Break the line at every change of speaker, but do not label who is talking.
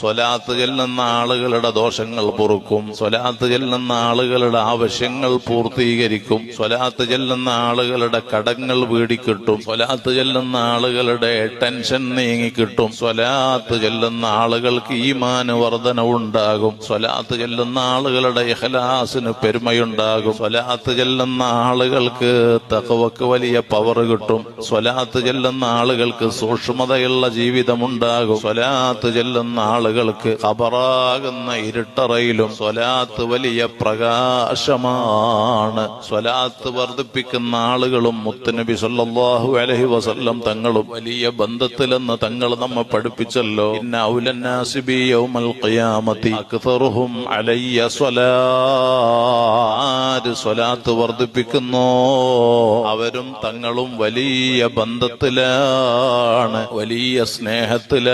സ്വലാത്ത് ചെല്ലുന്ന ആളുകളുടെ ദോഷങ്ങൾ പൊറുക്കും. സ്വലാത്ത് ചെല്ലുന്ന ആളുകളുടെ ആവശ്യങ്ങൾ പൂർത്തീകരിക്കും. സ്വലാത്ത് ചെല്ലുന്ന ആളുകളുടെ കടങ്ങൾ വീടിക്കിട്ടും. സ്വലാത്ത് ചെല്ലുന്ന ആളുകളുടെ ടെൻഷൻ നീങ്ങിക്കിട്ടും. സ്വലാത്ത് ചെല്ലുന്ന ആളുകൾക്ക് ഈമാന് വർധനവുണ്ടാകും. സ്വലാത്ത് ചെല്ലുന്ന ആളുകളുടെ ഇഖ്ലാസിന് പെരുമയുണ്ടാകും. സ്വലാത്ത് ചെല്ലുന്ന ആളുകൾക്ക് തഖ്വക്ക് വലിയ പവർ കിട്ടും. സ്വലാത്ത് ചെല്ലുന്ന ആളുകൾക്ക് സൂക്ഷ്മതയുള്ള ജീവിതമുണ്ടാകും. സ്വലാത്ത് ചെല്ലുന്ന ആളുകൾക്ക് ഖബറാകുന്ന ഇരുട്ടറയിലും സ്വലാത്ത് വലിയ പ്രകാശമാണ്. സ്വലാത്ത് വർദ്ധിപ്പിക്കുന്ന ആളുകളും മുത്തുനബി സല്ലല്ലാഹു അലൈഹി വസല്ലം തങ്ങളും വലിയ ബന്ധത്തിലെന്ന് തങ്ങൾ നമ്മെ പഠിപ്പിച്ചല്ലോ. ഇന്ന ഔലന്നാസി ബി യൗമൽ ഖിയാമത്തി അക്തറുഹും അലയ്യ സ്വലാത്ത്. സ്വലാത്ത് വർദ്ധിപ്പിക്കുന്നു അവരും തങ്ങളും വലിയ ബന്ധത്തിലാണ്, വലിയ സ്നേഹത്തിലാണ്.